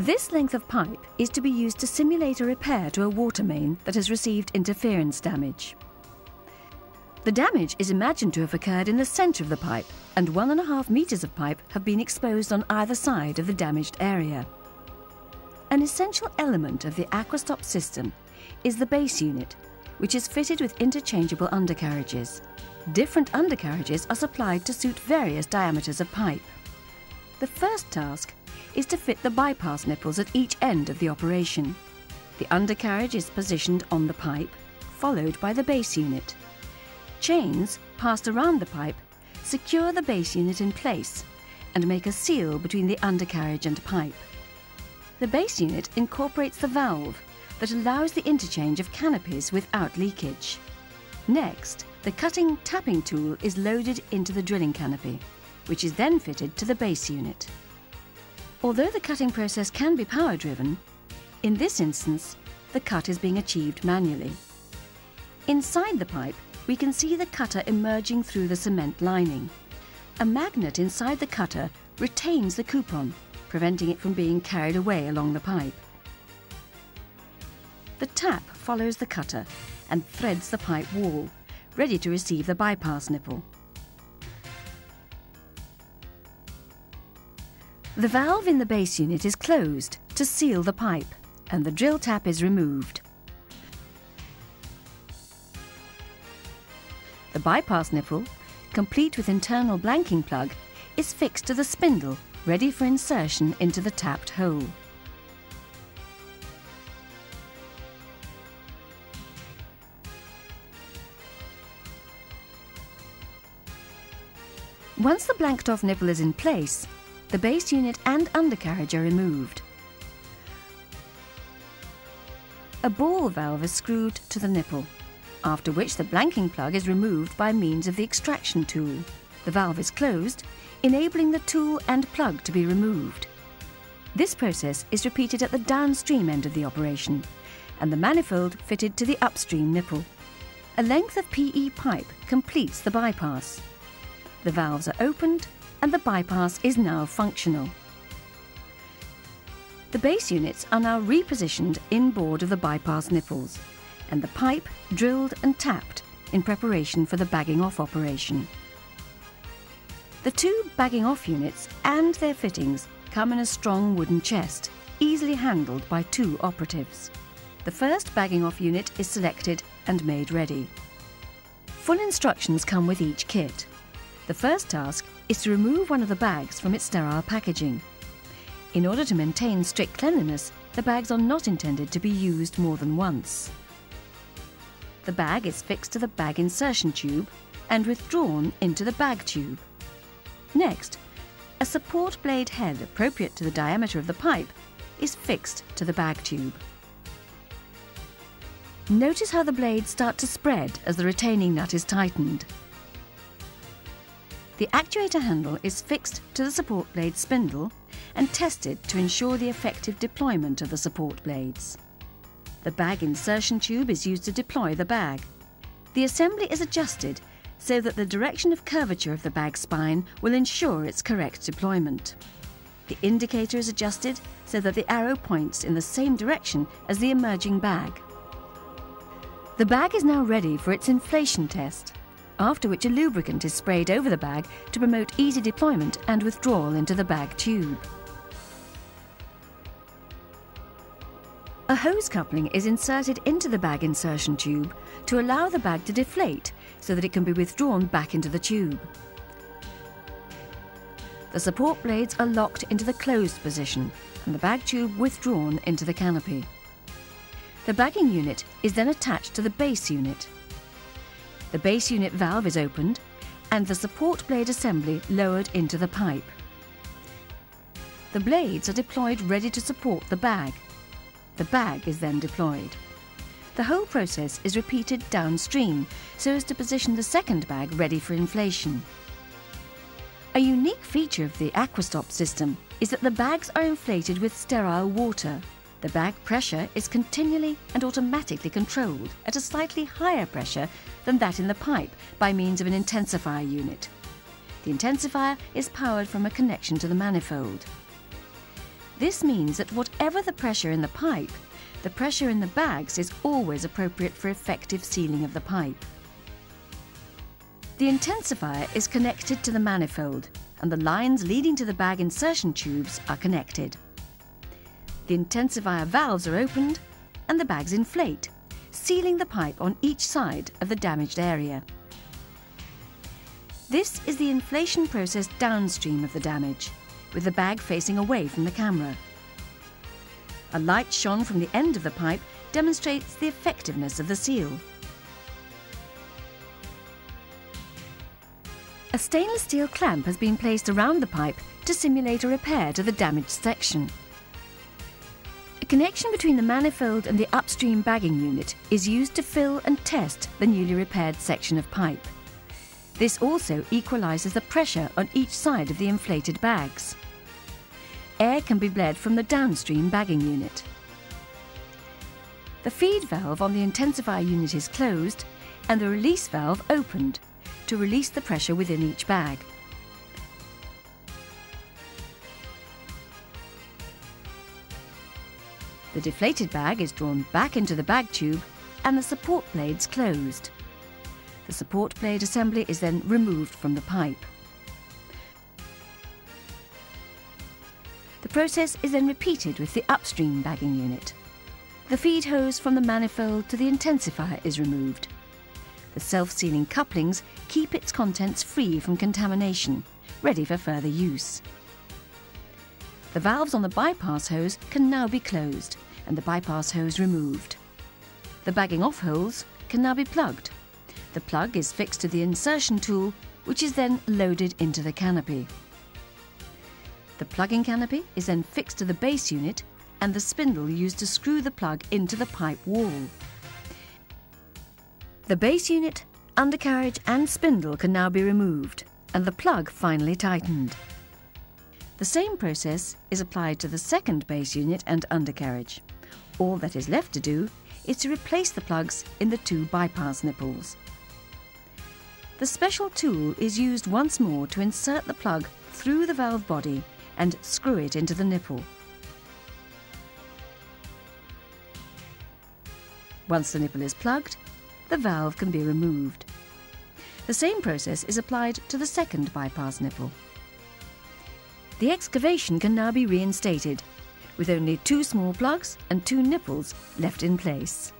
This length of pipe is to be used to simulate a repair to a water main that has received interference damage. The damage is imagined to have occurred in the centre of the pipe, and 1.5 metres of pipe have been exposed on either side of the damaged area. An essential element of the Aquastop system is the base unit, which is fitted with interchangeable undercarriages. Different undercarriages are supplied to suit various diameters of pipe. The first task is to fit the bypass nipples at each end of the operation. The undercarriage is positioned on the pipe, followed by the base unit. Chains passed around the pipe secure the base unit in place and make a seal between the undercarriage and pipe. The base unit incorporates the valve that allows the interchange of canopies without leakage. Next, the cutting tapping tool is loaded into the drilling canopy, which is then fitted to the base unit. Although the cutting process can be power-driven, in this instance, the cut is being achieved manually. Inside the pipe, we can see the cutter emerging through the cement lining. A magnet inside the cutter retains the coupon, preventing it from being carried away along the pipe. The tap follows the cutter and threads the pipe wall, ready to receive the bypass nipple. The valve in the base unit is closed to seal the pipe, and the drill tap is removed. The bypass nipple, complete with internal blanking plug, is fixed to the spindle, ready for insertion into the tapped hole. Once the blanked-off nipple is in place, the base unit and undercarriage are removed. A ball valve is screwed to the nipple, after which the blanking plug is removed by means of the extraction tool. The valve is closed, enabling the tool and plug to be removed. This process is repeated at the downstream end of the operation, and the manifold fitted to the upstream nipple. A length of PE pipe completes the bypass. The valves are opened and the bypass is now functional. The base units are now repositioned inboard of the bypass nipples, and the pipe drilled and tapped in preparation for the bagging off operation. The two bagging off units and their fittings come in a strong wooden chest, easily handled by two operatives. The first bagging off unit is selected and made ready. Full instructions come with each kit. The first task is to remove one of the bags from its sterile packaging. In order to maintain strict cleanliness, the bags are not intended to be used more than once. The bag is fixed to the bag insertion tube and withdrawn into the bag tube. Next, a support blade head appropriate to the diameter of the pipe is fixed to the bag tube. Notice how the blades start to spread as the retaining nut is tightened. The actuator handle is fixed to the support blade spindle and tested to ensure the effective deployment of the support blades. The bag insertion tube is used to deploy the bag. The assembly is adjusted so that the direction of curvature of the bag spine will ensure its correct deployment. The indicator is adjusted so that the arrow points in the same direction as the emerging bag. The bag is now ready for its inflation test, after which a lubricant is sprayed over the bag to promote easy deployment and withdrawal into the bag tube. A hose coupling is inserted into the bag insertion tube to allow the bag to deflate so that it can be withdrawn back into the tube. The support blades are locked into the closed position and the bag tube withdrawn into the canopy. The bagging unit is then attached to the base unit. The base unit valve is opened and the support blade assembly lowered into the pipe. The blades are deployed ready to support the bag. The bag is then deployed. The whole process is repeated downstream so as to position the second bag ready for inflation. A unique feature of the Aquastop system is that the bags are inflated with sterile water. The bag pressure is continually and automatically controlled at a slightly higher pressure than that in the pipe by means of an intensifier unit. The intensifier is powered from a connection to the manifold. This means that whatever the pressure in the pipe, the pressure in the bags is always appropriate for effective sealing of the pipe. The intensifier is connected to the manifold, and the lines leading to the bag insertion tubes are connected. The intensifier valves are opened and the bags inflate, sealing the pipe on each side of the damaged area. This is the inflation process downstream of the damage, with the bag facing away from the camera. A light shone from the end of the pipe demonstrates the effectiveness of the seal. A stainless steel clamp has been placed around the pipe to simulate a repair to the damaged section. A connection between the manifold and the upstream bagging unit is used to fill and test the newly repaired section of pipe. This also equalises the pressure on each side of the inflated bags. Air can be bled from the downstream bagging unit. The feed valve on the intensifier unit is closed and the release valve opened to release the pressure within each bag. The deflated bag is drawn back into the bag tube and the support blades closed. The support blade assembly is then removed from the pipe. The process is then repeated with the upstream bagging unit. The feed hose from the manifold to the intensifier is removed. The self-sealing couplings keep its contents free from contamination, ready for further use. The valves on the bypass hose can now be closed and the bypass hose removed. The bagging off holes can now be plugged. The plug is fixed to the insertion tool, which is then loaded into the canopy. The plugging canopy is then fixed to the base unit and the spindle used to screw the plug into the pipe wall. The base unit, undercarriage and spindle can now be removed and the plug finally tightened. The same process is applied to the second base unit and undercarriage. All that is left to do is to replace the plugs in the two bypass nipples. The special tool is used once more to insert the plug through the valve body and screw it into the nipple. Once the nipple is plugged, the valve can be removed. The same process is applied to the second bypass nipple. The excavation can now be reinstated, with only two small plugs and two nipples left in place.